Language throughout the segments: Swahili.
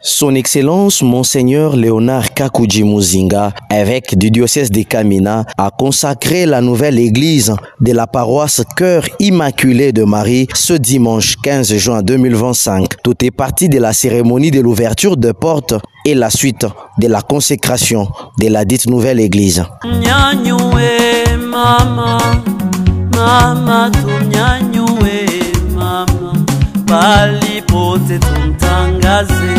Son Excellence Monseigneur Léonard Kakouji Muzinga, évêque du diocèse de Kamina, a consacré la nouvelle église de la paroisse Cœur Immaculé de Marie ce dimanche 15 juin 2025. Tout est parti de la cérémonie de l'ouverture de portes et la suite de la consécration de la dite nouvelle église. Palipote tumtangaze,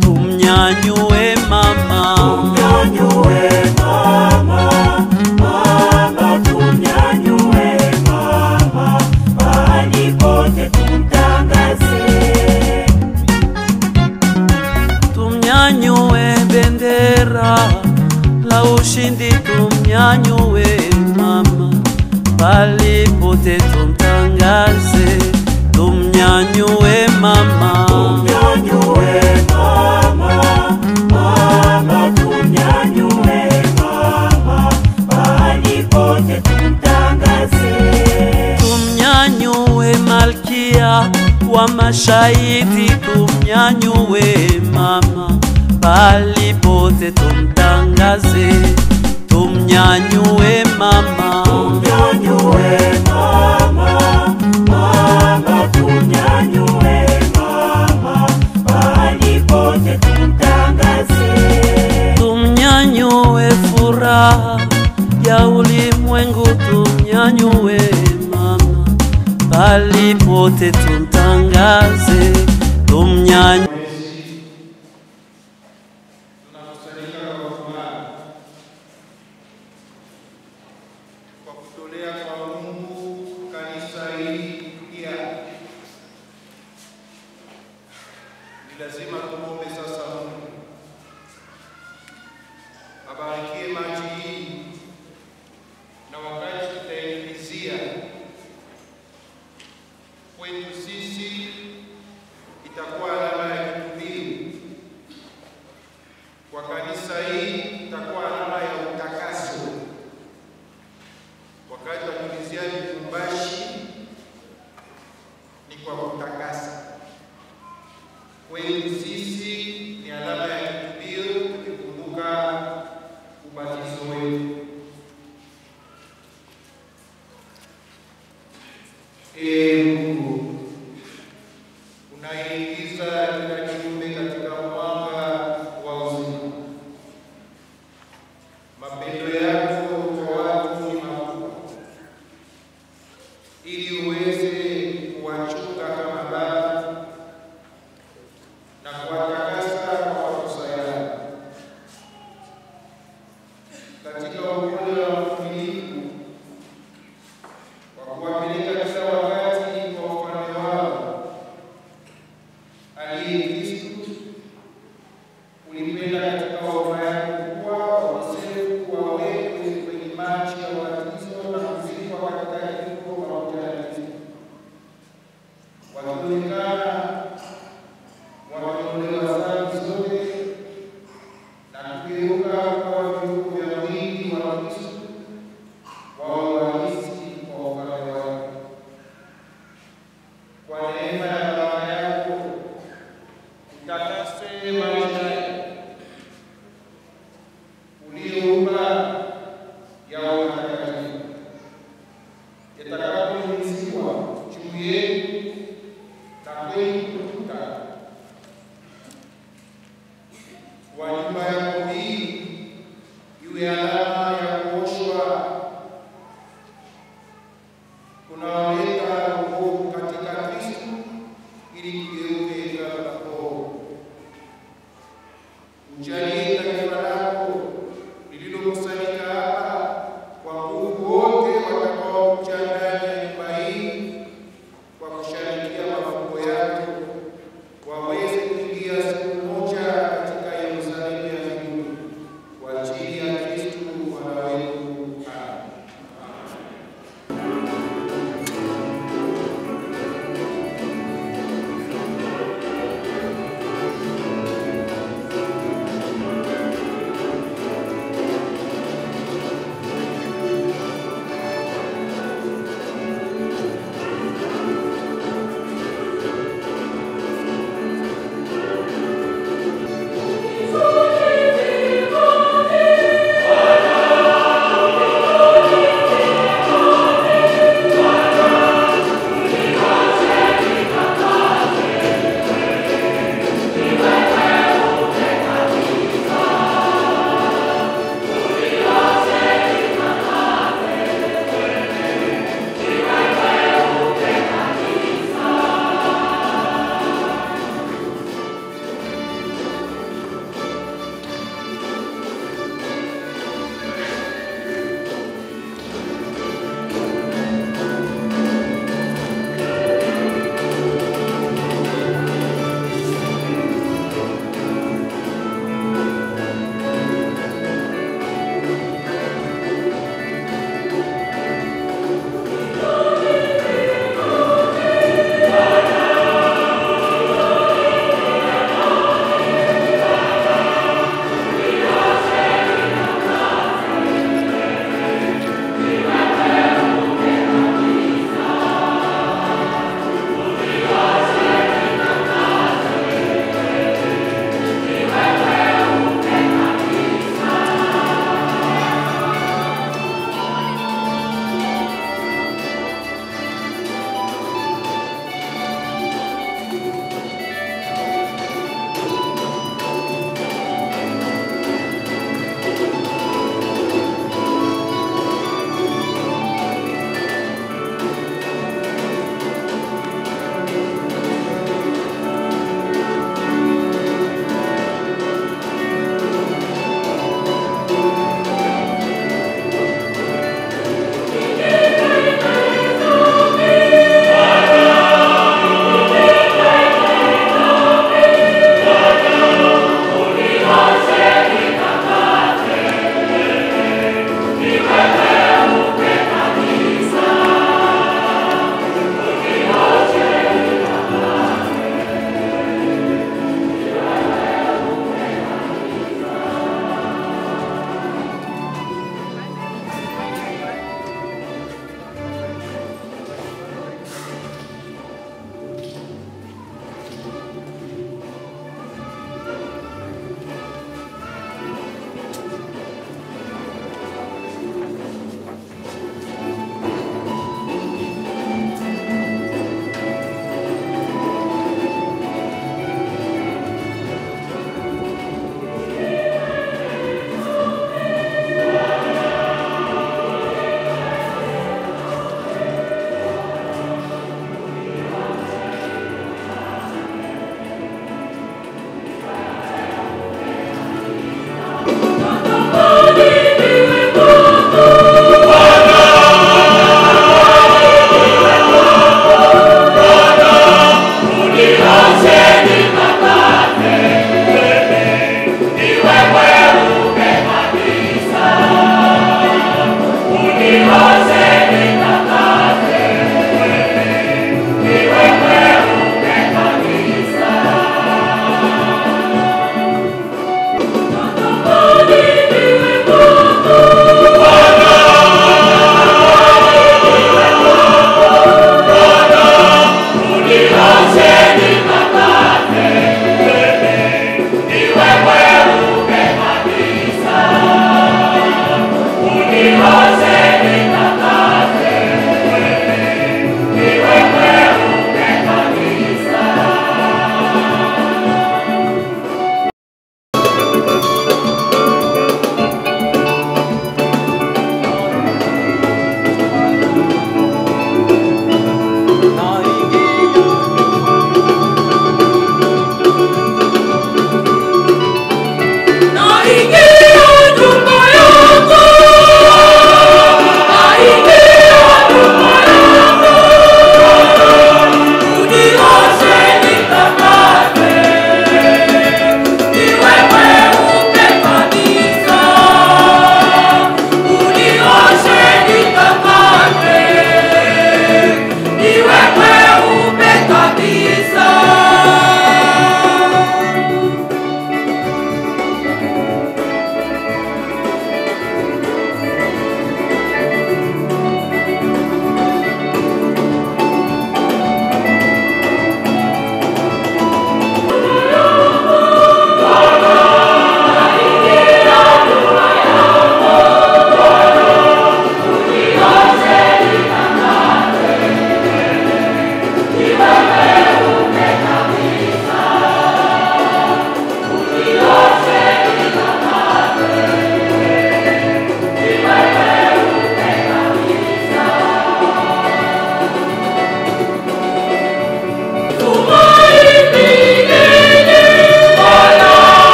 tumnyanyue mama, tumnyanyue mama, mama tumnyanyue mama, palipote tumtangaze, tumnyanyue bendera la ushindi, tumnyanyue mama, palipote tumtangaze, tumnyanyue mama, tumnyanyue mama, mama tumnyanyue mama, palipote tumtangaze, tumnyanyue malkia wa mashahidi, tumnyanyue mama, palipote tumtangaze, tumnyanyue mama, tumnyanyue mama, mama tumnyanyue mama, palipote tumtangaze, tumnyanyue furaha ya ulimwengu, tumnyanyue mama, palipote tumtangaze, tumnyanyue. Lazima tumuombe sasa Mungu abarikie maji hii, na wakati tutaingizia kwetu sisi itakuwa alama ya kitubio, kwa kanisa hii itakuwa alama ya utakaso. Wakati tunaingizia mfumbashi ni kwa kutakasa, kwetu sisi ni alama ya kitubio, tukikumbuka ubatizo wetu. Mungu unaingiza kila kiumbe katika mwanga wa uzima. Mapendo yako kwa watu ni makubwa, ili uweze kuwachunga kama baba na kuwatakasa kwa makosa yao katika upole wa utulivu, kwa kuwapeleka kila wakati kwa ufalme wao aliye Kristo. Ulipenda katika huruma yako kubwa wakosefu wawekwe kwenye maji ya ubatizo na kuzikwa katika kifo pamoja na Kristo, wakionekana wameondolewa dhambi zote na kugeuka kuwa viungo vya mwili wa Kristo, wawe halisi kwa ufalme wako. Kwa neema ya Baba yako utakase maisha uliyoumba yawe matakatifu, yatakaponyunyiziwa juu yetu na kwenye kutukuka wa nyumba yako hii, iwe alama ya kuoshwa kunaoleta wokovu katika Kristo, ili kigeuke hekalu lako. Ujalie taifa lako lililokusanyika hapa kwa nguvu wote watakaokuja ndani ya nyumba hii kwa kusharikia mafumbo yako, waweze kuingia siku moja katika Yerusalemu ya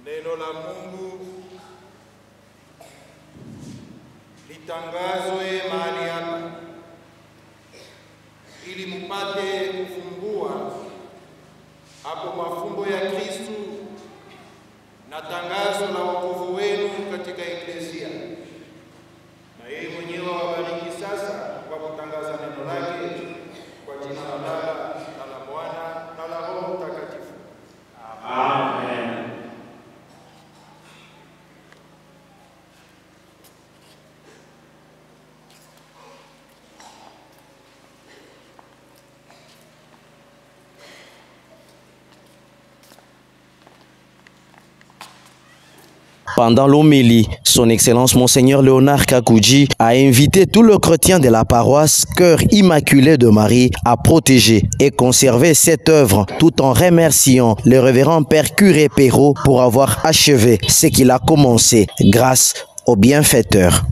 Neno la Mungu litangazwe mahali hapa ili mpate kufumbua hapo mafumbo ya Kristo na tangazo la wokovu wenu katika Eklesia. Na yeye mwenyewe awabariki sasa kwa kutangaza neno lake kwa jina la Baba na la Mwana na la Roho Mtakatifu. Amen. Pendant l'homélie, son Excellence Monseigneur Léonard Kakouji a invité tous les chrétiens de la paroisse Cœur Immaculé de Marie à protéger et conserver cette œuvre tout en remerciant le révérend Père Curé Perrault pour avoir achevé ce qu'il a commencé grâce au bienfaiteur.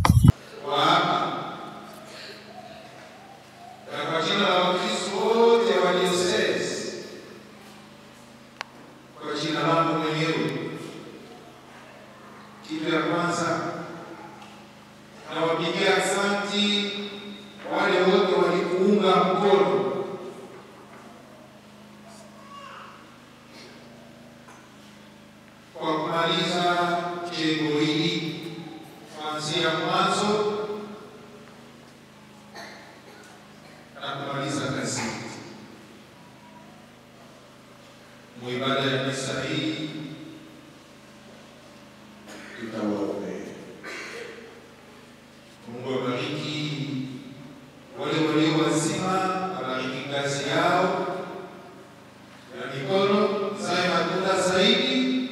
Kitu ya kwanza nawapigia asante wale wote walikuunga mkono kwa kumaliza jengo hili kuanzia mwanzo na kumaliza kazi. Muibada ya misa hii tutawaombea. Mungu abariki wale walio wazima, abariki kazi yao ya mikono, zae matunda zaidi.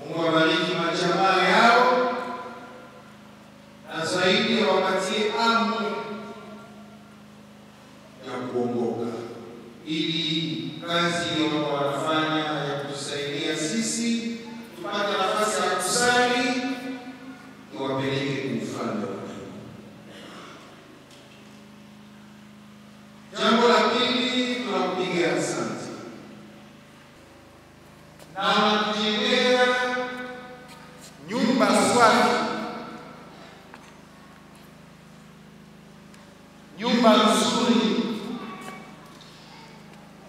Mungu abariki majamaa yao na zaidi wapatie amu ya kuongoka, ili kazi ile wanafanya ya kutusaidia sisi tupate nafasi ya kusali iwapeleke kufanya. Jambo la pili, tunakupigia asante na kujengea nyumba safi, nyumba nzuri.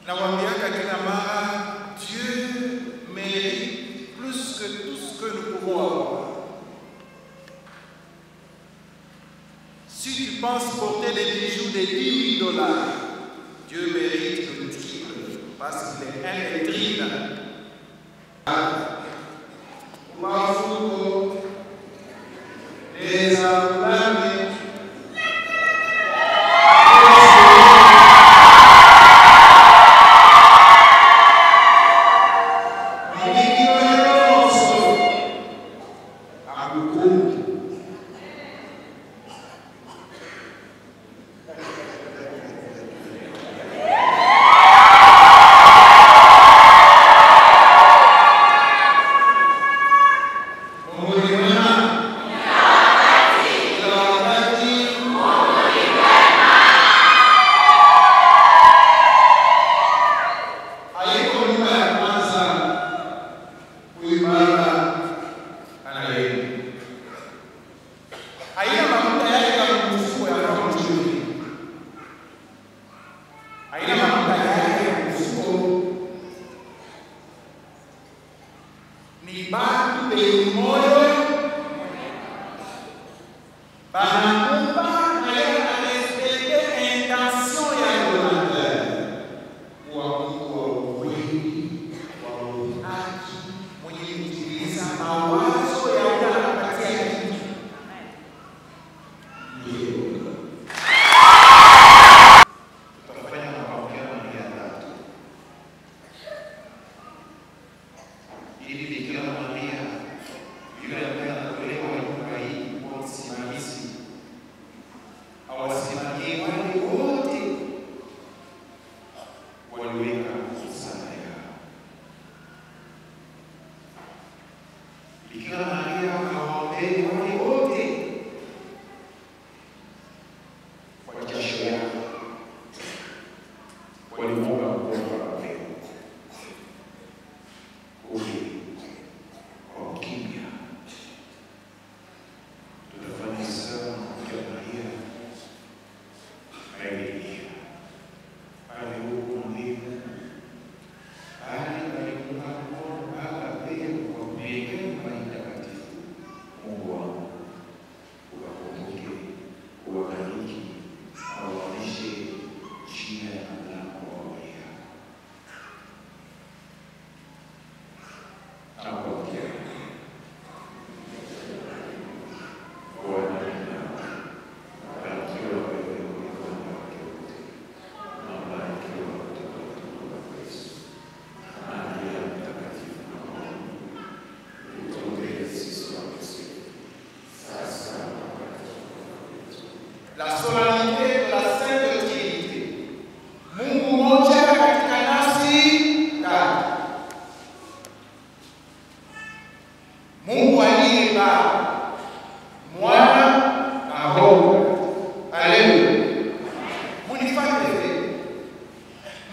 Na wambiaka kila mara, Dieu mérite plus que tout ce que nous pouvons avoir. Si tu penses porter des bijoux de 10 000 $, Dieu mérite le triple, parce qu'il est indétricable. Les enflammes. awasimamie wale wote waliweka sala yao. Bikira Maria akawaombea wale wote kwa jasho yao walimwomba kuomba kwa ukimya. Tutafanya sana kwa Maria Maria pale huko mbinguni, bali alimunga mkono Baba pia kwa mbinguni mtakatifu. Mungu wangu uwakumbuke, uwabariki, awaonyeshe njia ya mlango wa Maria. La solennité de la Sainte Trinité. Mungu mmoja katika nafsi tatu. Mungu aliye Baba, Mwana na Roho. Haleluya. Munifuate hivi.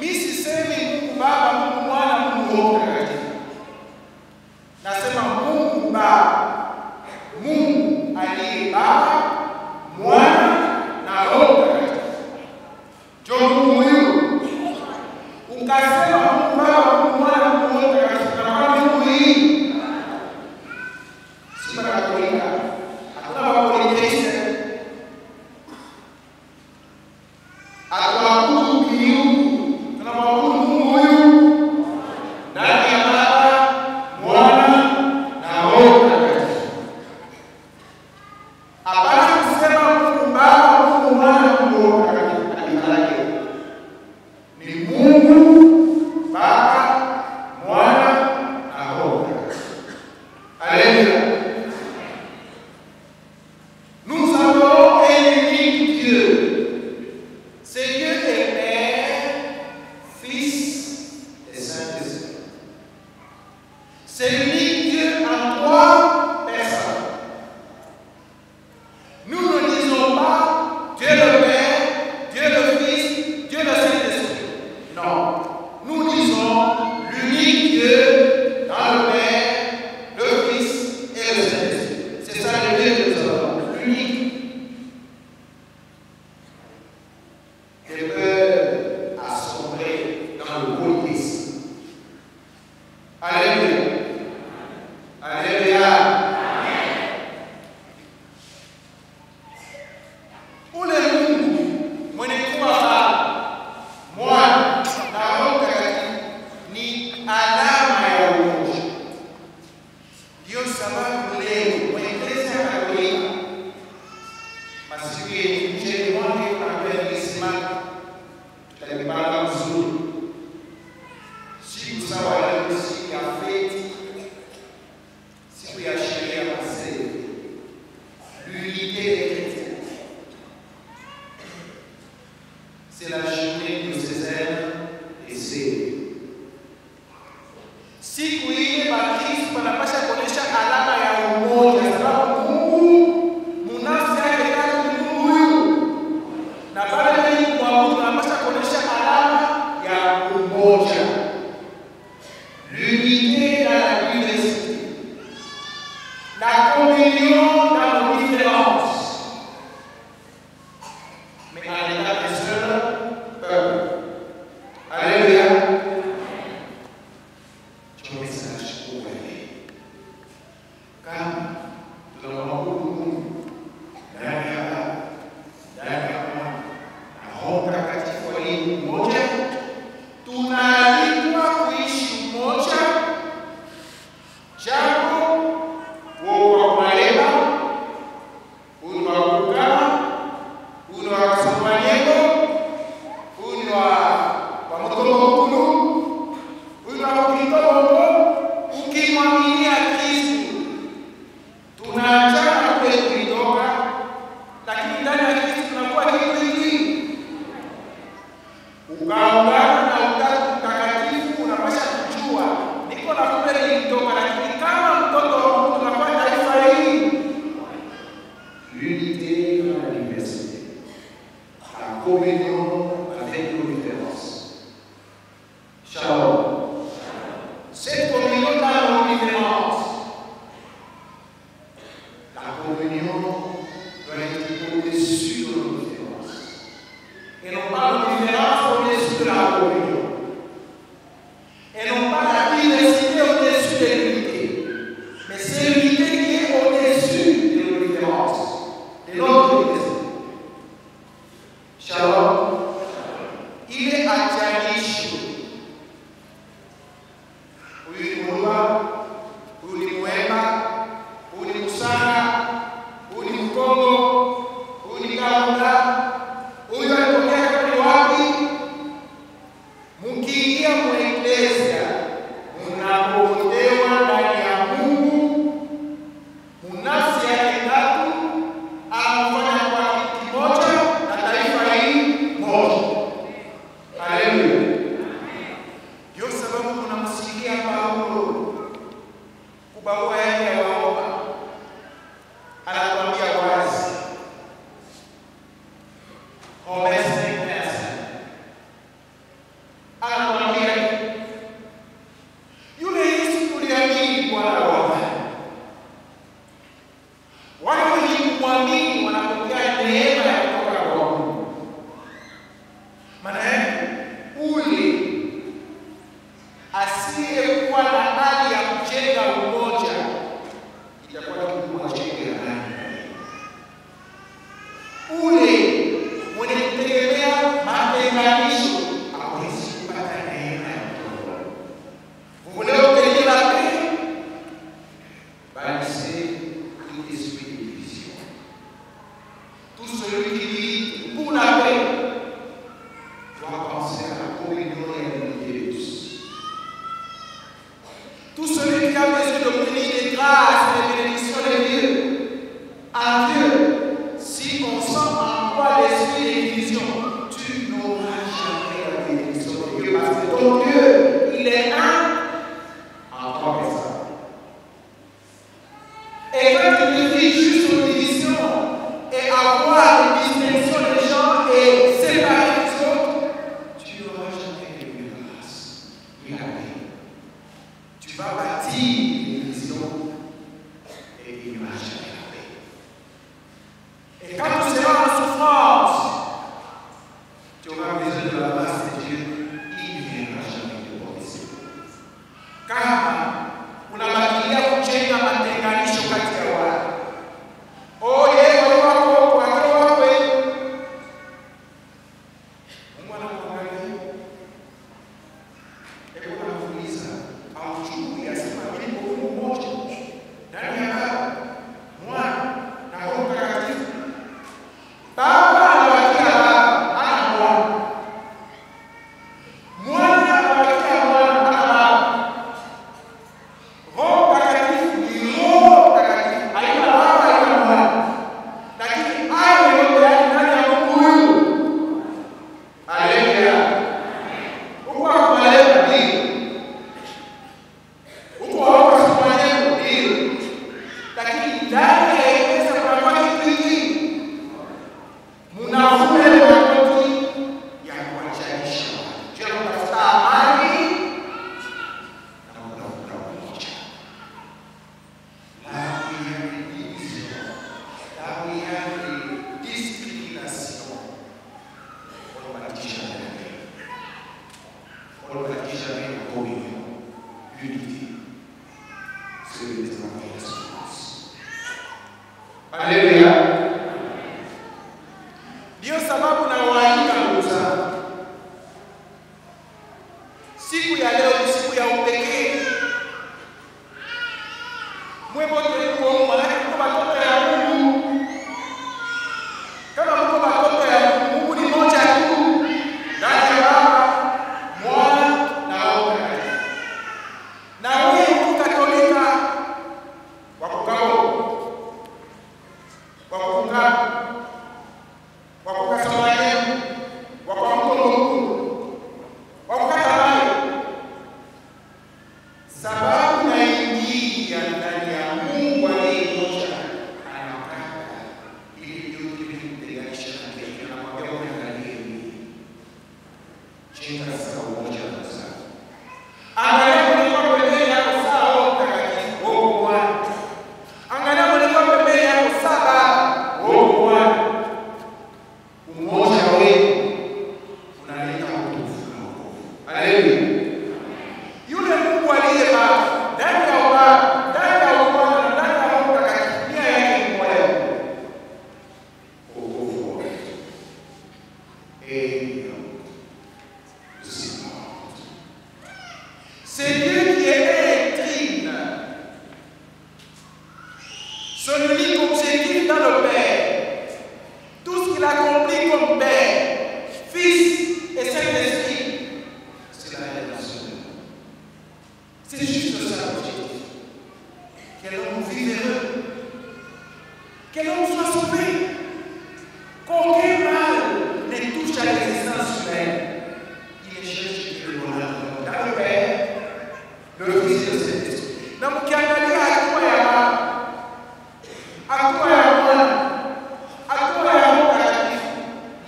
Mimi sisemi Mungu Baba, Mungu Mwana, Mungu Roho Mtakatifu. Nasema Mungu Baba, Mungu aliye Baba, Mwana na Roho Mtakatifu. Mungu huyu. Ukasema Mungu Baba, Mungu Mwana, Mungu Roho Mtakatifu. Na kwa Mungu hii Sima Katolika, hakuna wapolitese, atuabudu kiungu, tunamwabudu Mungu huyu ndani ya Baba, Mwana na Roho Mtakatifu. Hapana kusema Mungu Baba, Mungu Mwana, Mungu Roho Mtakatifu. Alimalaki ni Mungu Baba, Mwana na Roho Mtakatifu. Haleluya. Nous avons un unique Dieu. C'est Dieu est Père, Fils et Saint-Esprit. C'est l'unique Dieu en trois personnes. Nous ne disons pas Dieu le Père, Dieu le Fils, Dieu le Saint-Esprit. Non. Nous disons l'unique Dieu dans le Père, le Fils et le Saint-Esprit. C'est ça le Dieu que nous avons. Unique. Qui peut assombrer dans le polythéisme. Alléluia. Alléluia. Ule Mungu mwenye kuwa Baba, Mwana na Roho Mtakatifu ni alama ya umoja. Ndio sababu leo Eklesia Katolika masiku yenye mcheni wake unapewa kisimama, tutalipanga mzuri. Siku sawa leo, siku ya feti, siku ya sheria masee, l'unité des chrétiens. C'est la journée diocésaine et c'est siku ile Bakristo wanapasha kuonesha alama ya umoja, sababu Mungu munafsi yake tatu ni Mungu huyu. Na pale ni kumwabudu wanapasha kuonesha alama ya umoja. L'unité dans la diversité. La communion dans nos différences. Mais en l'état de seul peuple. Alléluia. Tu message pour elle. Kama tunamwabudu Mungu ndani ya Baba, ndani ya Mwana na Roho Mtakatifu aliye mmoja, tunaalikwa kuishi mmoja. Jambo wa kumaleba, unwa kukama, unwa kasambanyego, unwa wamotomokunu, unwa kukitomo, ukimwaminia Kristu. Tunaachana kule kulitoka, lakini ndani ya Kristu tunakuwa communion avec nos différences. Shalom. Cette communion dans nos différences, la communion doit être au-dessus de nos différences. Et non pas nos différences au-dessus de la communion. Et non pas la diversité au-dessus de l'unité. Mais c'est l'unité qui est au-dessus de nos différences, de notre unité. Shalom. Il est à Tianishi. Ulimwenga, ulimwema, ulimusana, ulimkongo, ulikaunda, ulipokea kwa wapi? Mkiingia mueklesia, mnapotewa ndani ya Mungu, munafsi yake tatu, anafanya kwa kitu kimoja na taifa hili moja. Haleluya. Ndio sababu tunamsikia Paulo kubarua yake ya Waroma. Anatuambia wazi. Romans 5:9. Anatuambia yule Yesu tuliamini Bwana wao. Wale wenye kumwamini wanapokea neema ya kutoka kwa Mungu. Maana yake ule asiyekuwa na hali ya kujenga umoja itakuwa ni kumwajenga nani? Ule mwenye kutegemea kujenga sasa umoja wa Kristo. Angalia mlikuwa pembeni yako saa Roho Mtakatifu, Roho Bwana. Angalia mlikuwa pembeni yako saa Baba, Roho Bwana. Umoja wenu unaleta utukufu na wokovu. Haleluya. Yule Mungu aliye Baba, ndani ya Baba, ndani ya Bwana, ndani ya Roho Mtakatifu, nia yake ni moja. Wokovu wote. C'est Dieu qui est trine. Son unique objectif dans le Père, tout ce qu'il accomplit comme Père, Fils et Saint-Esprit, c'est la rédemption. C'est juste ça l'objectif. Que l'homme vive heureux, que l'homme soit sauvé, qu'aucun mal ne touche à l'existence humaine. Il cherche le bonheur dans le Père, le Fils et le Saint-Esprit. Donc, ukiangalia hatua ya Baba, hatua ya Mwana, hatua ya Roho Mtakatifu,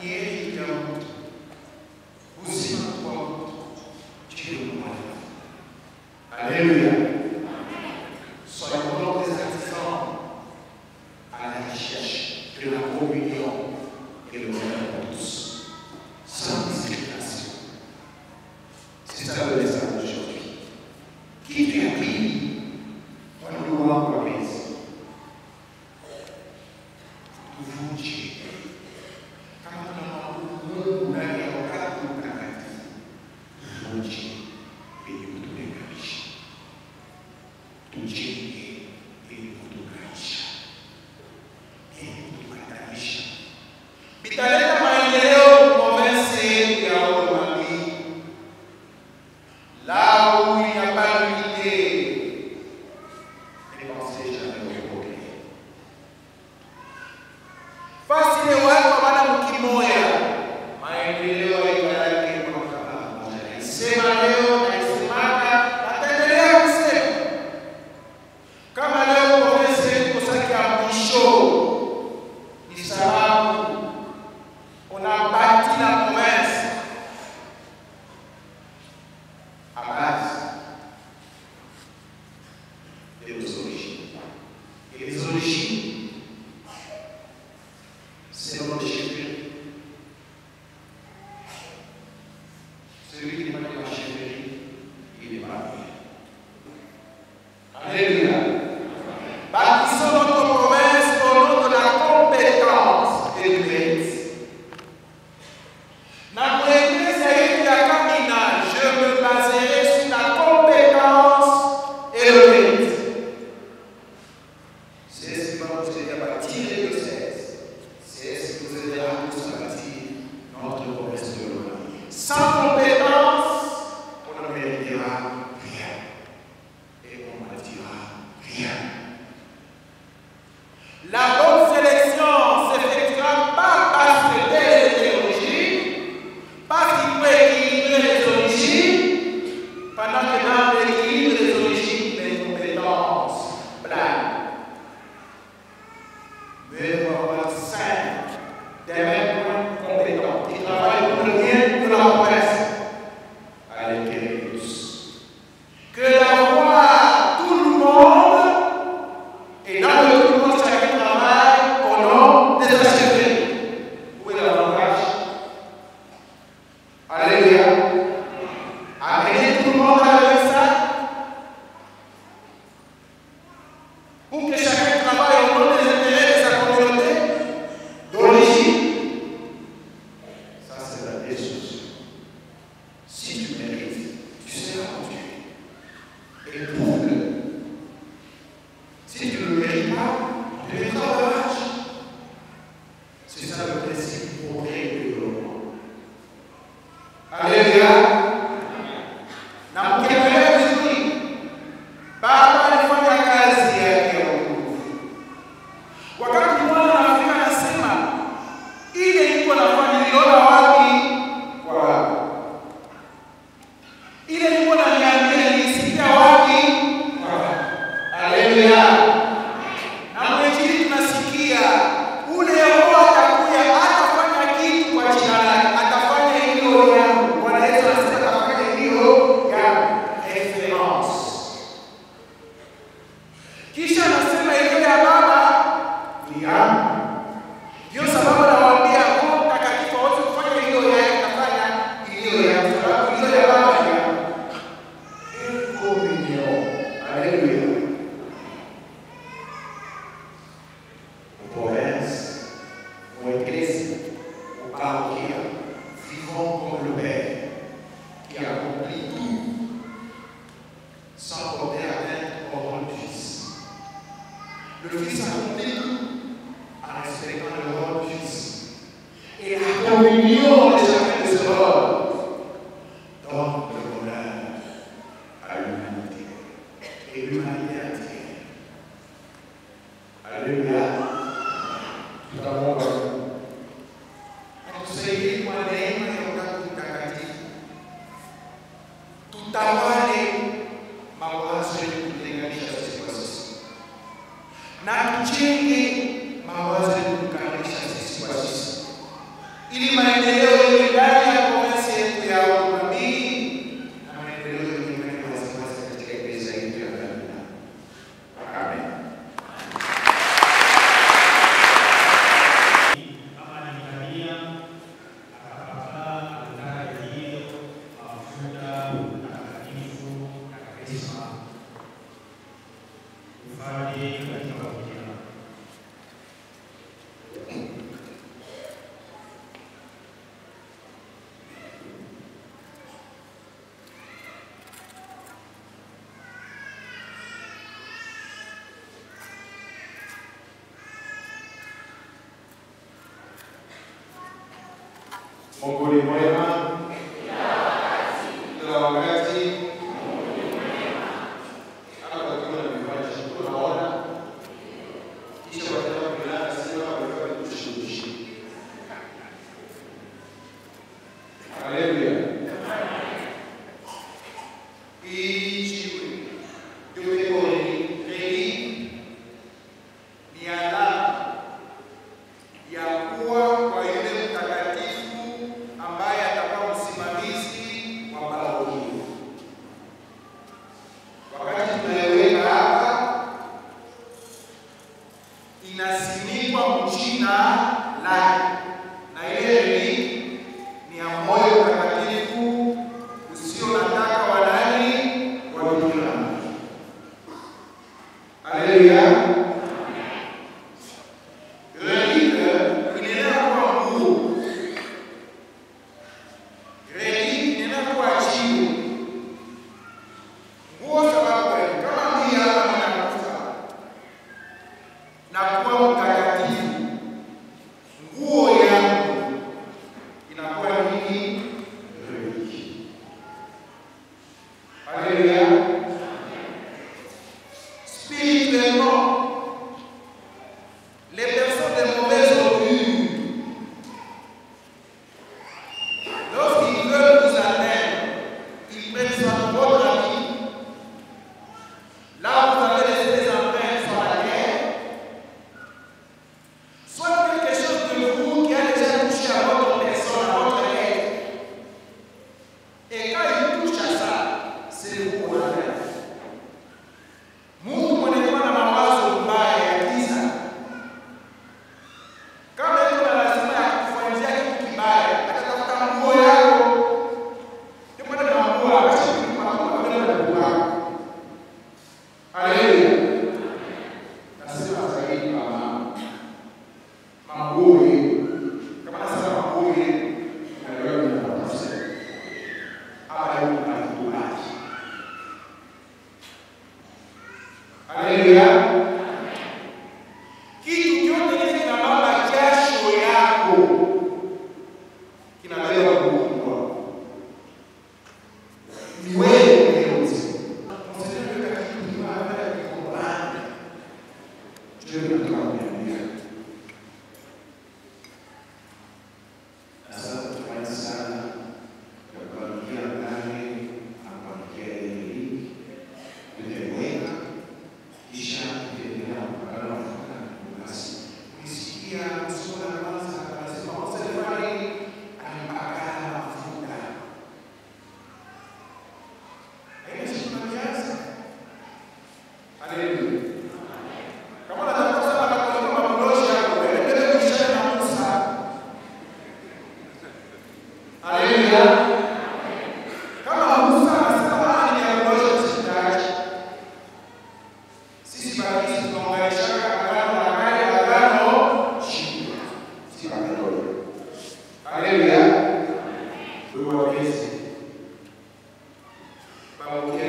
ni yeye ya mtu. Uzima kwa mtu, Dieu le Mwana. Alléluia. Soyons donc des artisans à la recherche de la communion et le bonheur pour tous, sans discrimination. C'est ça le message d'aujourd'hui. Qui tu as pris pour nous rendre la paix? Tuvunje kama kuna Mungu ndani ya wakati mtakatifu, tuvunje ili kututenganisha, tujenge ili kutuunganisha, ili kutuunganisha. Bitaleta maendeleo province ya Omami. Là où il n'y a pas d'unité, ne pensez jamais au progrès. Fasi ile watu wana mkimoya, maendeleo yake kwa kama moja. Sema leo na isimama, ataendelea kusema. Kama leo province iko saki ya mwisho, ni sababu unabaki na province. À base des origines. Et les origines, c'est notre chefferie. Celui qui n'est pas de la chefferie, il n'est pas bien. Alléluia. Bâtissons notre province au nom de la compétence et du mérite. Na kueleza yetu ya Kamina, je me baserai sur la compétence et le mérite. C'est ce qui va nous aider à bâtir le 16. C'est ce qui nous aidera à tous à bâtir notre province de l'Omani. Sans compétence, on ne méritera rien. Et on ne bâtira rien. La bonne sélection s'effectuera pas parce que telle est l'origine, parce qu'il peut équilibrer les origines, pendant que dans l'équilibre des origines, les compétences planent. Mais il faut avoir 5 des mêmes compétents qui travaillent pour le bien de la presse à l'intérieur de tous. Que d'avoir tout le monde et dans le tout le monde, chacun travaille au nom des chefferie. Où est l'avantage? Alléluia. Amenez tout le monde avec ça. Pour que chacun travaille au nom des intérêts de sa communauté d'origine. Ça, c'est la destruction. Si tu mérites, tu seras conduit. Et prouve-le. Si tu ne le mérites pas, tu mettras au barrage. C'est ça le principe du progrès et du développement. Alléluia. Na mkiendelea vizuri, Baba alifanya kazi yake ya wokovu. Wakati mwana anafika anasema, ile iko nafanya niliona wapi? Kwa Baba. Ile iko na niambia nilisikia wapi? Kwa Baba. Alléluia. Na mwinjili tunasikia ule Roho atakuja atafanya kitu kwa jina lake, atafanya hilo yangu. Bwana Yesu anasema kafanya hiyo ya reference. Kisha anasema hiyo ya Baba ni yangu. Ndio sababu nawaambia Roho Mtakatifu hawezi kufanya hiyo yake, kafanya hiyo ya sababu hiyo ya Baba ni yangu. Communion. Alléluia. Province, ou église, ou parochia, vivons comme le Père qui accomplit tout sans porter atteinte au rôle du Fils. Le Fils accomplit tout en respectant le rôle du Fils. Et la communion de chacun de ce rôle donne le bonheur à l'humanité et l'humanité entière. Alléluia. Tutaomba atusaidie kwa neema ya Utatu Mtakatifu, tutawale mawazo yetu kutenganisha sisi kwa sisi, na tujenge mawazo yetu kutenganisha sisi kwa sisi, ili maendeleo iwe ndani ya provinsi yetu ya Urumambii na maendeleo iwe ndani ya wasiwasi katika Eklezia yetu ya Kamina. Amen. Mungu ni mwema kila wakati. Hapa tukiwa na vipaji tunaona kisha wataka kulala sio hapa kushuhudia. Haleluya. Inasimikwa mchina lake na ile ni ya moyo mtakatifu Haleluya. Kama Musa anasema aliangusha msindaji. Sisi basi tunaunganisha agano la kale na agano jipya. Si agano. Haleluya. Wewe wapenzi. Pamoja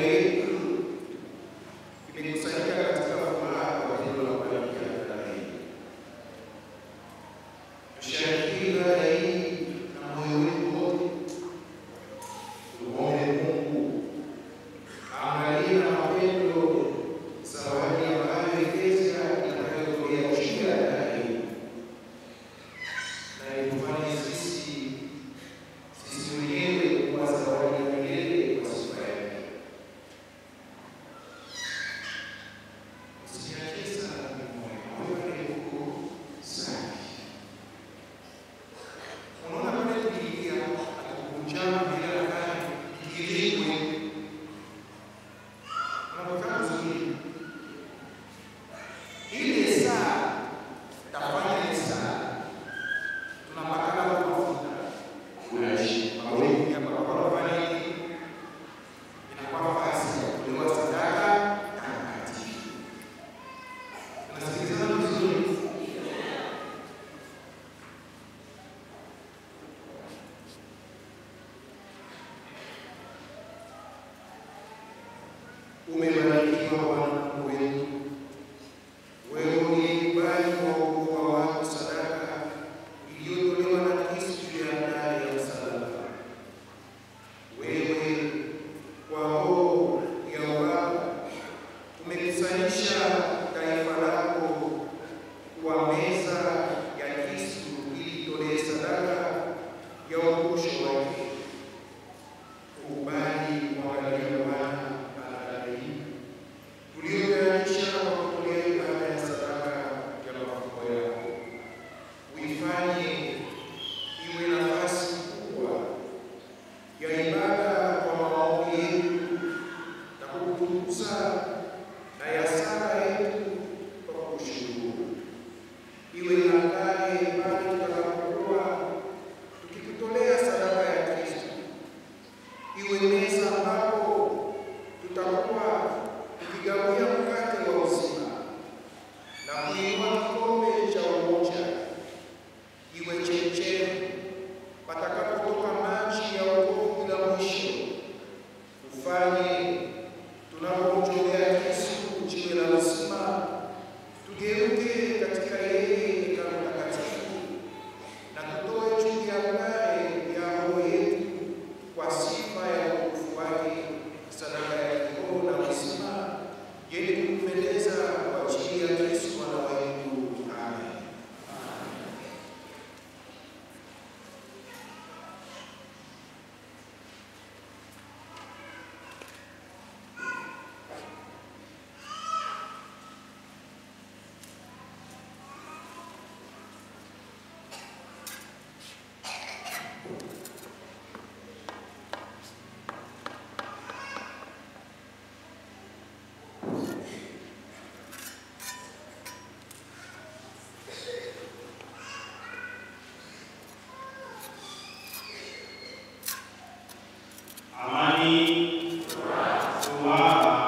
imekusanyika katika furaha kwa ajili ya kubariki ibada hii. Tusherehekee ibada hii na moyo wetu wote. Tuombe Mungu angalie na mapendo zawadi ambayo Eklesia itakayotolea juu ya ibada hii, na itufanye sisi wenyewe kuwa zawadi ya milele kwa sifa yake. Usiache sana moyo wako safi. Unaona pale tukiingia atakukunjama bila kufanya kikilikwe. Unapokaa vizuri. Ile saa tafanya ile saa. Tunapakana kwa mafuta. Unaishi. Mawili ya barabara pale inakuwa nafasi ya kutoa sadaka takatifu. Tunasikilizana vizuri. Umebarikiwa Bwana Mungu wetu. Wewe ulikubali wokovu wa watu sadaka iliyotolewa na Kristo juu ya altari ya msalaba. Wewe kwa roho ya Baba umekusanyisha taifa lako kwa meza ya Kristo ili itolee sadaka ya ukumbusho wake. Ukubali kuangalia Bwana altari hii tuliyotayarisha kwa kutolea ibada ya sadaka ya mafuko yako. Uifanye iwe nafasi kubwa ya ibada kwa maombi yetu na kukutukuza na ya sala yetu kwa kushukuru. Iwe altari pale tutakapokuwa tukikutolea sadaka ya Kristo. Iwe meza ambapo tutakuwa tukigawia mkate wa uzima na kuinua kikombe cha umoja. Iwe chemchemi patakapotoka maji ya wokovu bila mwisho. Ufanye tunapomtolea Kristo jiwe la uzima, tugeuke katika yeye hekalu takatifu na tutoe juu ya altari ya roho yetu kwa sifa ya utukufu wake sadaka ya kiroho na uzima yenye kumpendeza kwa ajili ya Kristo Bwana wetu. Amen. Amani, furaha,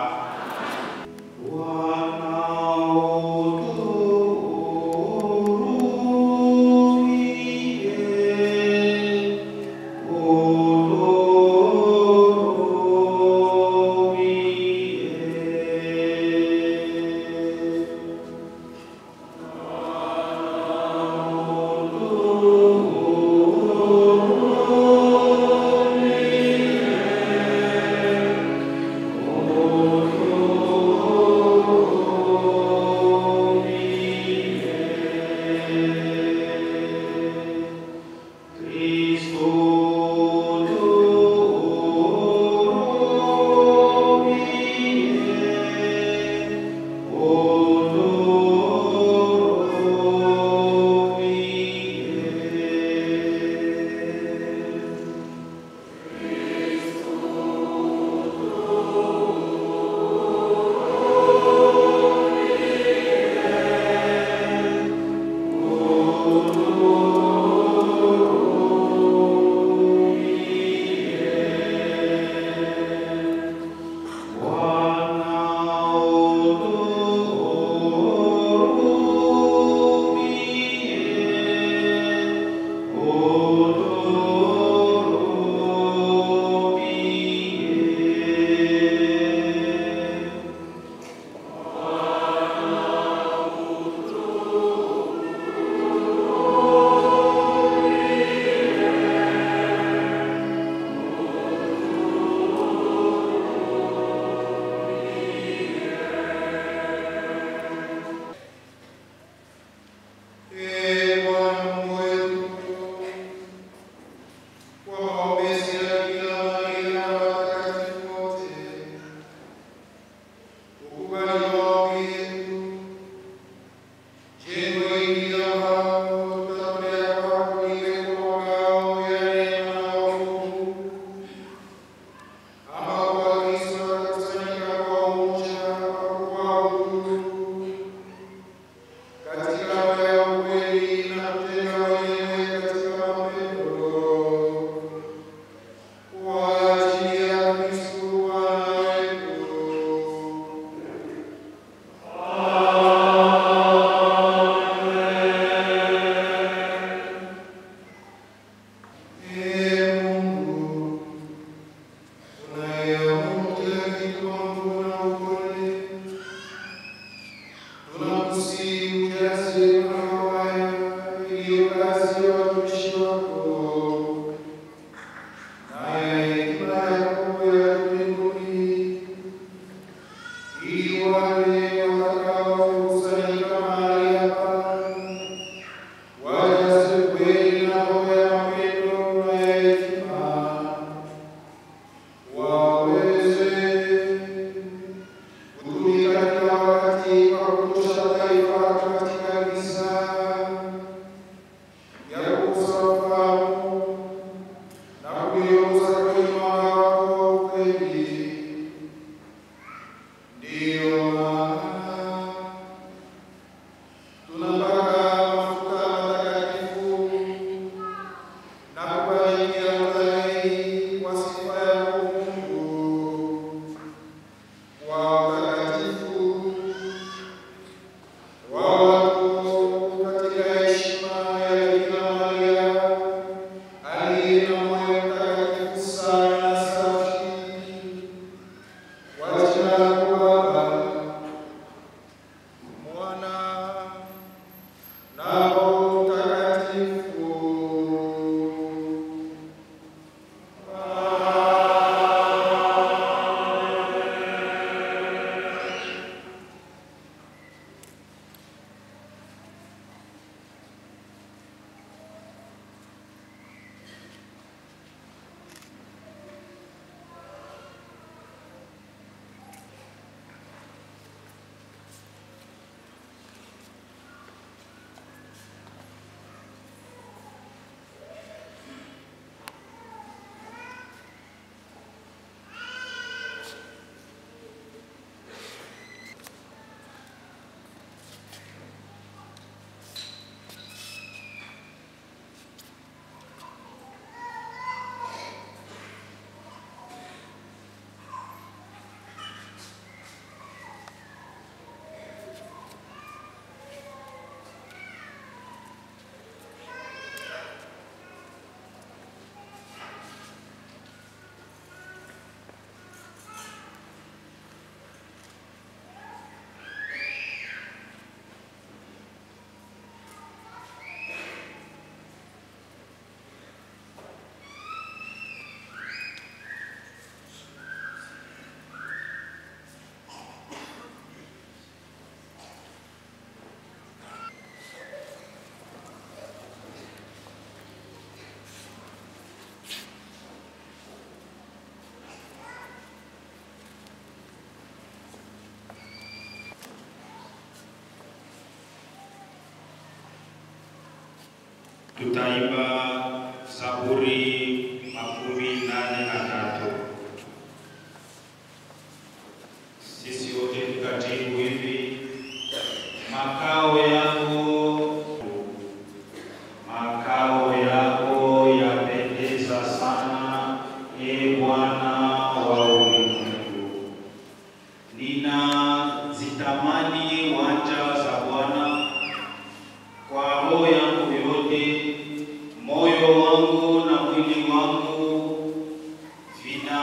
Tutaimba Zaburi 83. Sisi wote tukatibu hivi: makao yako yapendeza sana, e Bwana wa ulimwengu. Ninazitamani wanja za Bwana kwa roho yangu yote, moyo wangu na mwili wangu vina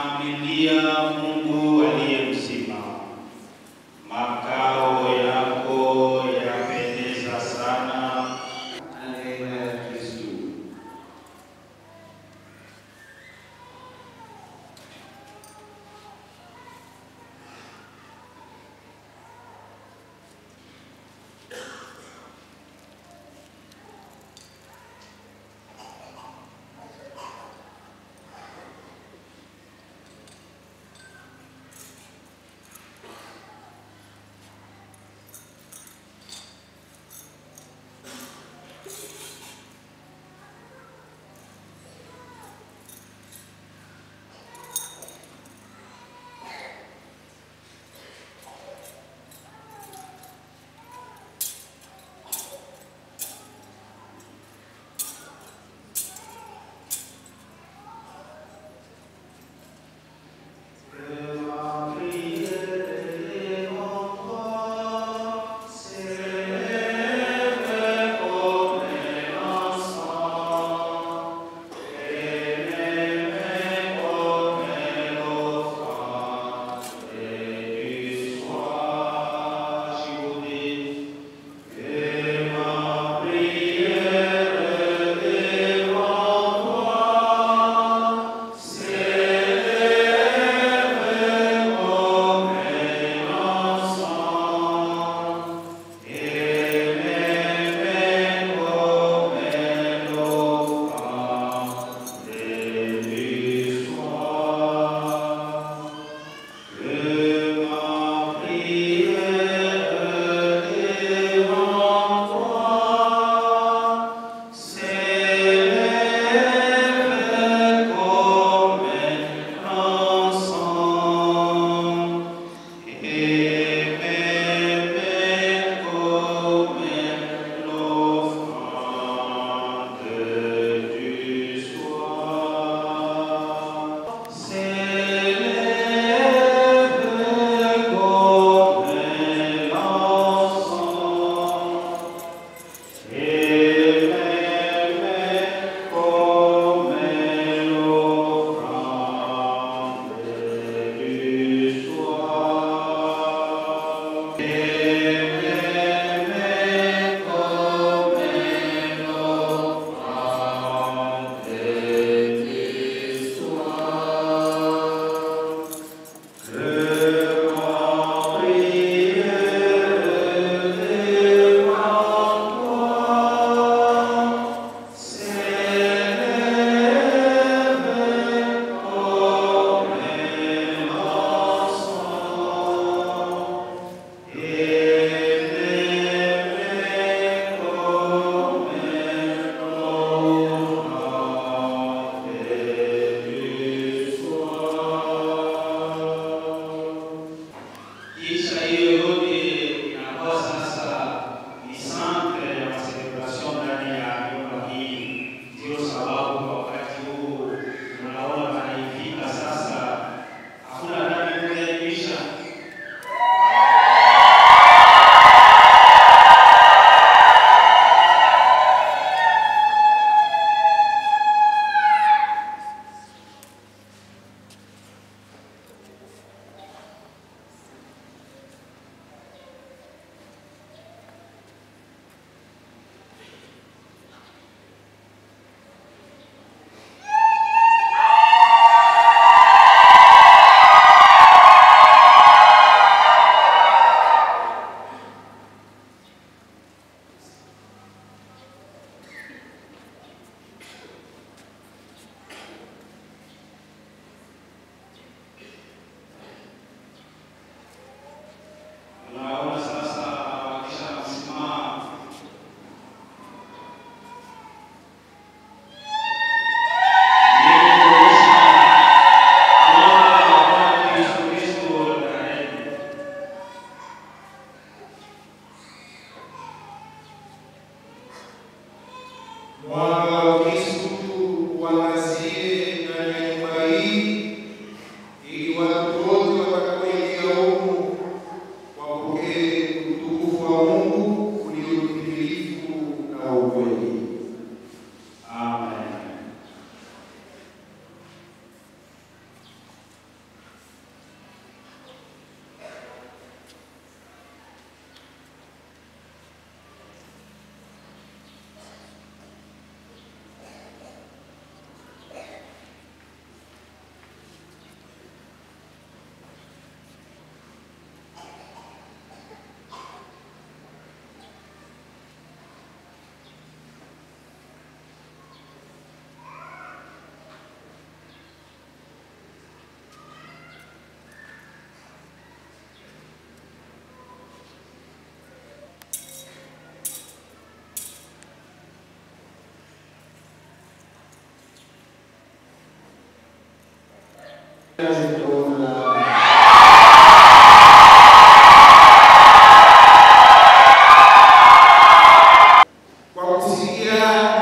Kwa kusikia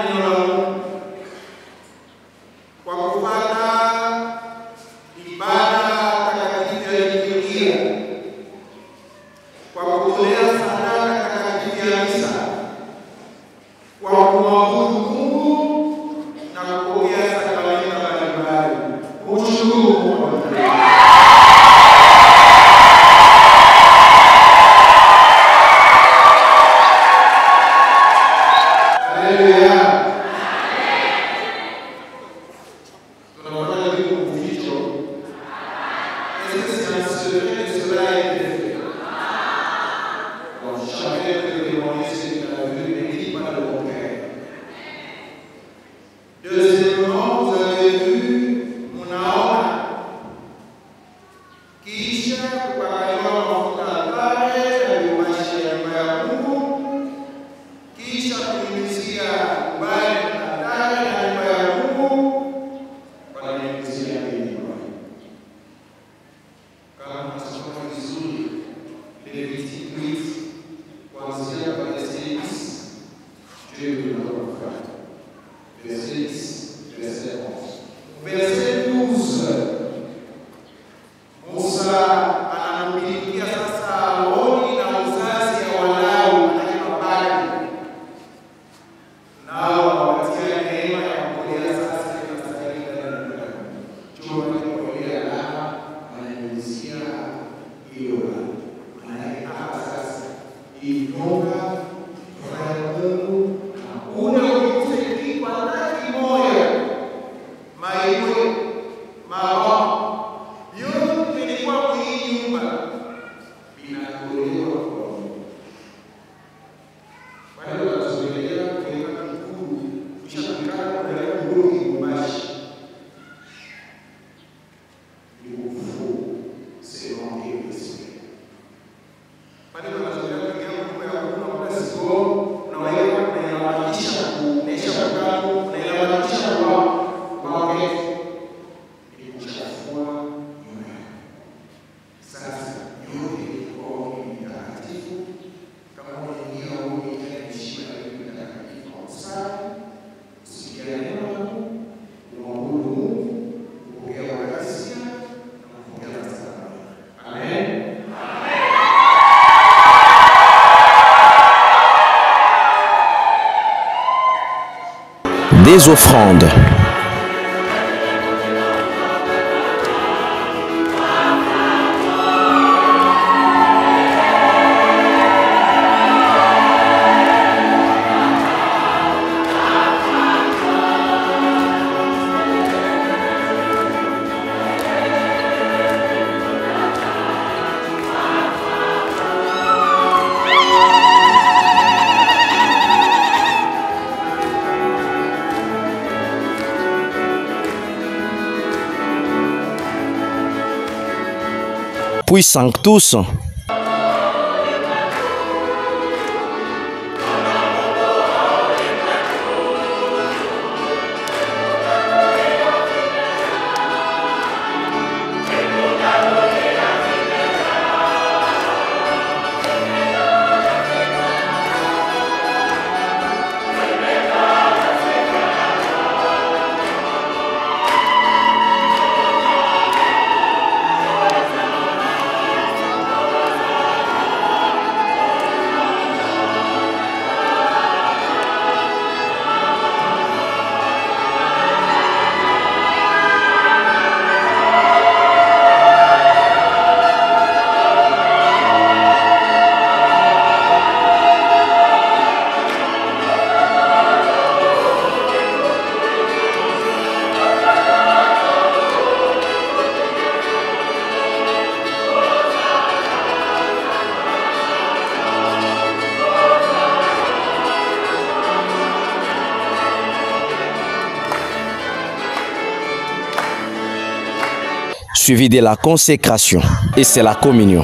neno la Mungu, kwa kufuata ibada takatifu ya liturujia, kwa kutolea sadaka takatifu ya misa, kwa kumwabudu Mungu na kupokea sakramenti mbalimbali. Ushukuru Mungu. Deuxièmement, vous avez vu, munaona kisha kupakaliwa mafuta altare na vimashi ya nyumba ya Mungu, kisha kunyunyizia ubani altare na nyumba ya Mungu, wananyunyizia milima. Kama tunasoma vizuri Levitique 8 kuanzia verset 10, Dieu nous l'a offert. Verset 10, verset 11. Verset 12. Musa anambilikia sasa Aroni na uzazi ya Walawi manake mabali. Nao wanawatia neema ya kupolea sasa inastahili ndani ya nyumba. Chuma cha kupolea alama wananyunyizia hiyo alama. Manake hapa sasa inyonga furaha Mungu na ule ukuse kwa ndani moyo maiwe mao yote ilikuwa kwenye nyumba binatolewa kwa Mungu. Wale wanazoelea kuweka mkuu kisha kukaa kwa mkuu kibashi ni ufu selon Dieu. Wale wanazoelea kuingia kwa ya Mungu na sio unaweka unailawanisha kuonesha kwa unailawanisha kwa sasa yote ilikuwa mtakatifu kama mwenyewe au mwenyewe heshima ya mtakatifu kwa usafi, kusikia neno la Mungu, kumwabudu Mungu, kupokea wakasia na kupokea sakramenti. Amen. Des offrandes. Puis Sanctus. Suivi de la consécration, et c'est la communion.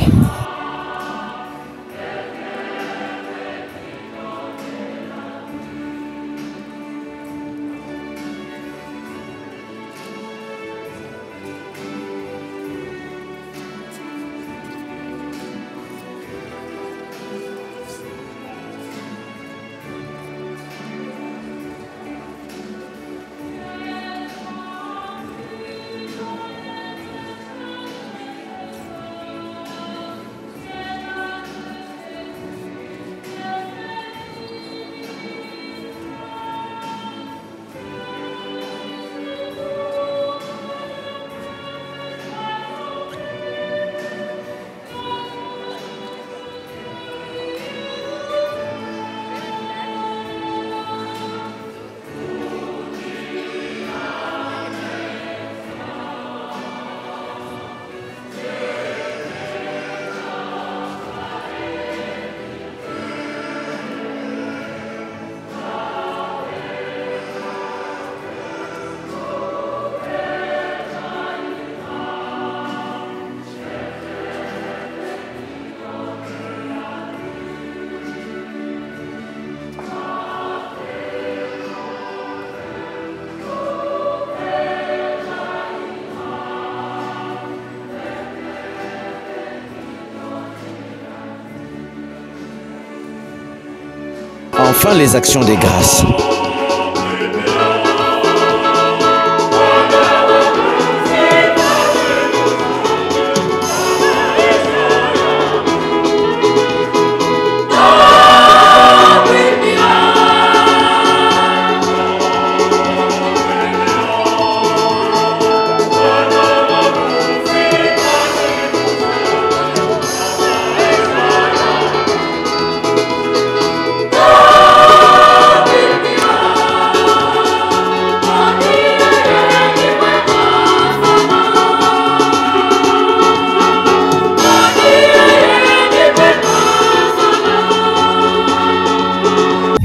enfin les actions de grâce.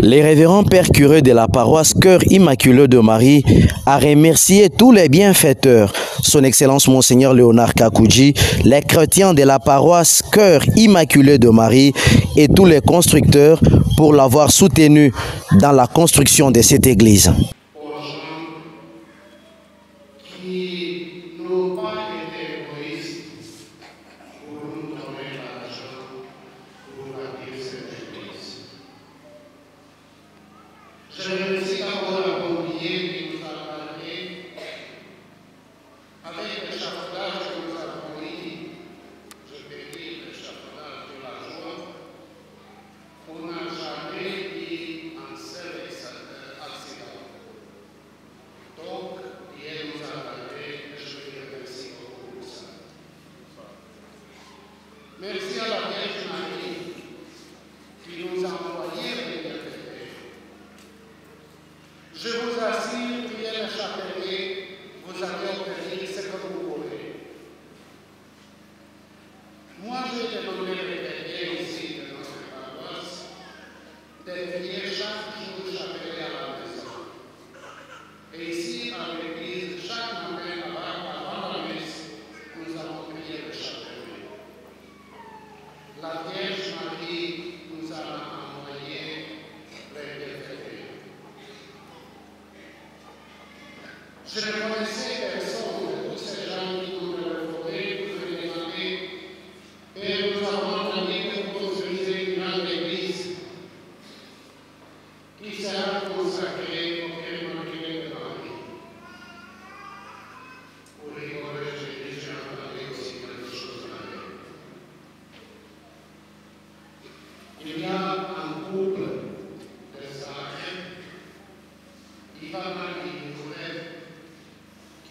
Les révérends pères curés de la paroisse Cœur Immaculé de Marie a remercié tous les bienfaiteurs, son Excellence Monseigneur Léonard Kakouji, les chrétiens de la paroisse Cœur Immaculé de Marie et tous les constructeurs pour l'avoir soutenu dans la construction de cette église. Je remercie d'abord la mobilier qui nous a parlé, avec l'échafaudage que nous avons mis, je peux dire l'échafaudage de la joie, on n'a jamais eu un seul accident. Donc, Dieu nous a parlé et je lui remercie beaucoup pour ça. Merci à la Vierge Marie qui nous a envoyé les bienfaits. Je vous assure, prière chapelier, vous allez obtenir ce que vous voulez. Moi, j'ai demandé les prières ici de notre paroisse de prier chaque jour chapelier à la maison. Et ici, à l'église, chaque matin, avant la messe, nous avons prié le chapelier. La Vierge Marie nous a envoyé les bienfaits. Je ne connaissais personne de tous ces gens qui nous téléphonaient pour me demander et nous avons entendu que vous construisez une grande église qui sera consacrée au Cœur Immaculé de Marie. Pour rigoler, j'ai déjà entendu aussi quelque chose pareil. Il y a un couple de sacres, Ivan Marie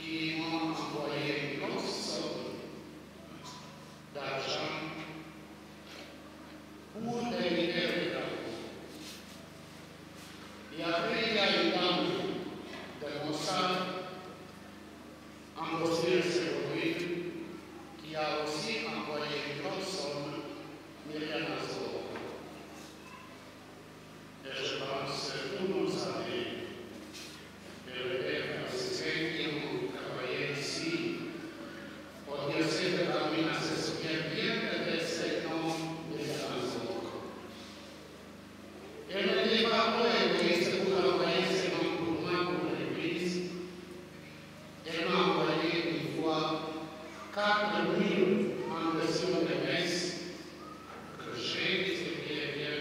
qui m'ont envoyé une grosse somme d'argent pour les libérer de la vie. Et après, il y a une dame de Mossad, embauchée Séroville, qui a aussi envoyé une grosse somme, Myriam Azor. Et je pense que tout le monde savait que le père Franciscain qui ont travaillé ici, au diocèse de Bamina, se souvient bien de ces noms de Azor. Elle n'était pas égoïste pour envoyer ces noms pour moi, pour l'Église. Elle m'a envoyé une fois 4 000 en version de messe que j'ai distribué bien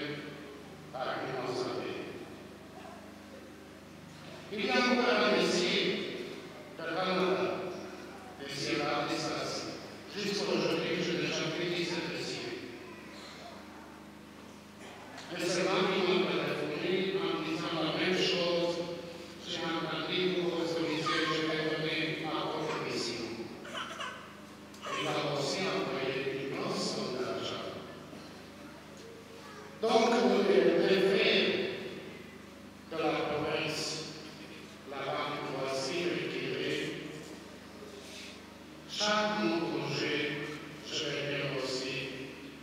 par l'innocité. Il y a encore un messier de Canada, de Sierra Leone. Jusqu'aujourd'hui, je n'ai jamais dit ce messier. Mais c'est moi qui m'a téléphoné en disant la même chose. J'ai entendu que vous autorisez, je vais donner à votre mission. Il a aussi envoyé une grosse somme d'argent. Donc, le préfet de la province, la banque doit s'y retirer. Chaque mon congé, je vais venir aussi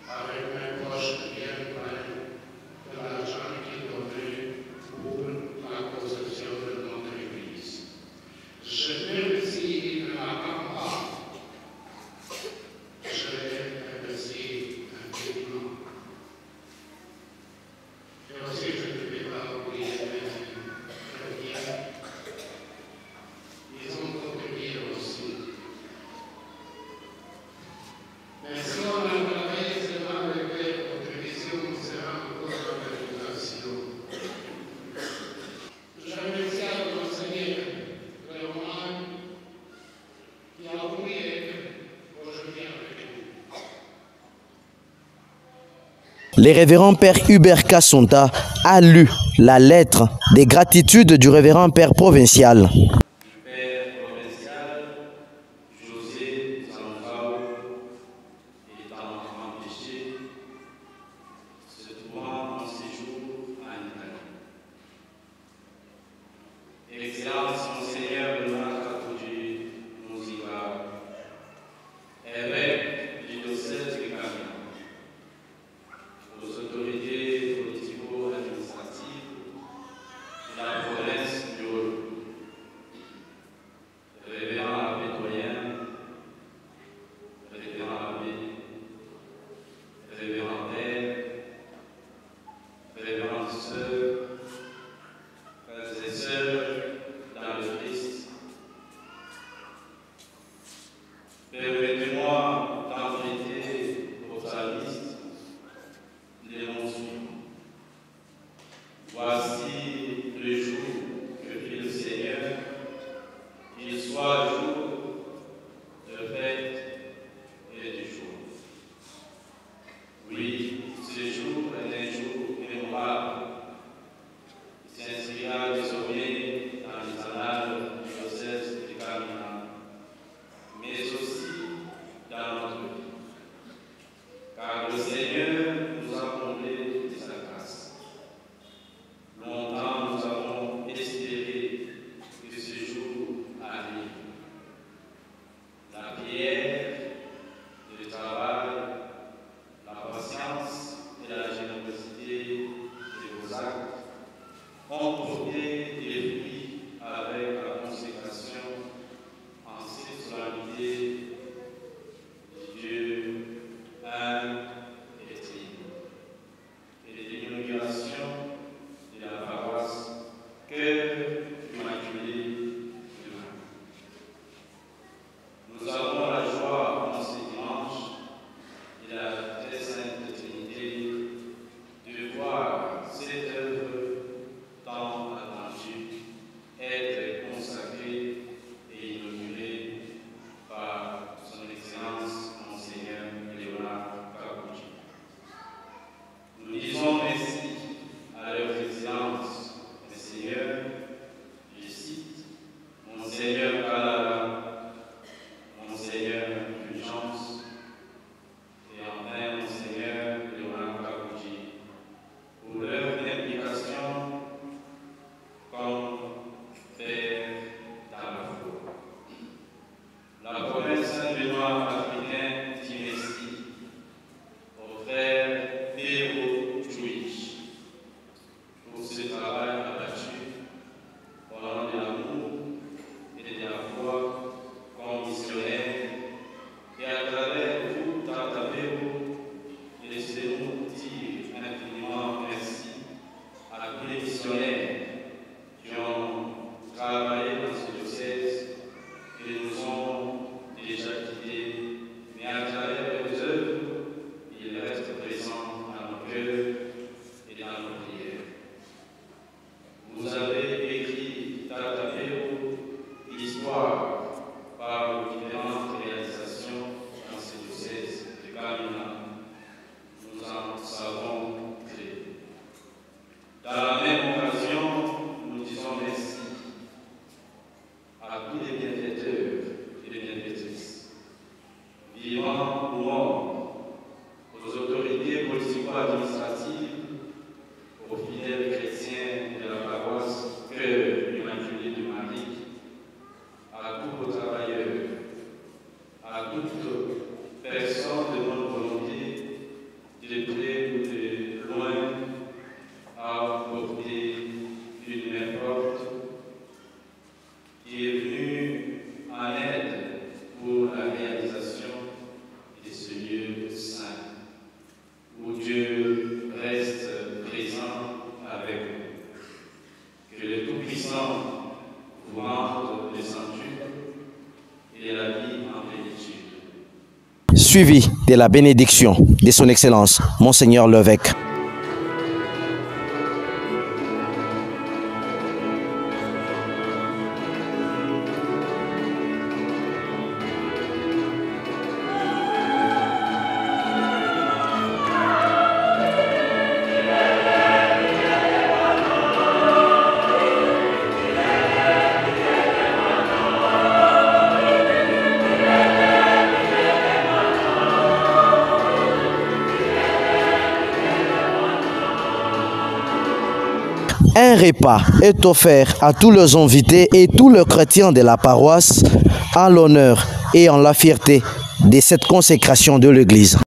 avec mes poches bien pleines de l'argent qu'il donnait pour la construction de notre église. Je remercie de la campagne. Je les remercie infiniment. Et aussi, je ne vais pas oublier les chrétiens. Ils ont contribué aussi. Le révérend Père Hubert Kassonta a lu la lettre de gratitude du révérend Père provincial. Excellence, Monseigneur Léonard Kakou Muzinga, évêque du diocèse de Kamina, aux autorités politico-administratives de la province du Haut, révérend abbé doyen, révérend abbé, révérend père, révérend sœur, frères et sœurs, dans le Christ. Permettez-moi d'emprunter aux psalmistes les mots suivants. Voici le jour que fit le Seigneur, qu'il soit jour de fête et de jour. Oui, ce jour est un jour mémorable. Il s'inscrira désormais dans les annales du diocèse de Kamina, mais aussi dans notre vie. Car le Seigneur nous a comblés de sa grâce. Longtemps nous avons espéré que ce jour arrive. La prière, le travail, la patience et la générosité de vos actes ont porté des fruits avec la consécration en sexualité de Dieu un et trine, et l'inauguration de la paroisse Cœur Immaculé de Marie. Nous avons la joie en ce dimanche de la très sainte Trinité de voir cette œuvre tant attendue être consacrée et inaugurée par son Excellence Monseigneur Léonard Kakou. Nous disons merci à leurs excellences, Messeigneurs, je cite, Monseigneur Kalala, Monseigneur Fulgence, et enfin Monseigneur Léonard Kakou, pour leur implication comme père dans la foi. La province Saint-Benoît africain dit merci au frère Péro Chouich pour ce travail abattu au nom de l'amour et de la foi comme missionnaire, et à travers vous, Tata Péro, laissez-nous dire infiniment merci à tous les missionnaires qui ont travaillé dans ce diocèse et nous ont déjà quittés, mais à travers leurs œuvres, ils restent présents dans nos cœurs et dans nos prières. Vous avez écrit Tata Péro, l'histoire par vos différentes réalisations dans ce diocèse de Kamina. Nous en savons très. Dans la même occasion, nous disons merci à tous les bienfaiteurs et les bienfaitrices, vivants ou morts, aux autorités politico-administratives, aux fidèles chrétiens de la paroisse Cœur Immaculé de Marie, à tous vos travailleurs, à toute personne de bonne volonté, de près ou de loin, à porter une main forte, qui est venue en aide pour la réalisation de ce lieu saint, où Dieu reste présent avec vous. Que le Tout-Puissant vous rende le centuple et la vie en plénitude. Suivi de la bénédiction de son Excellence, Monseigneur l'évêque. Un repas est offert à tous les invités et tous les chrétiens de la paroisse en l'honneur et en la fierté de cette consécration de l'Église.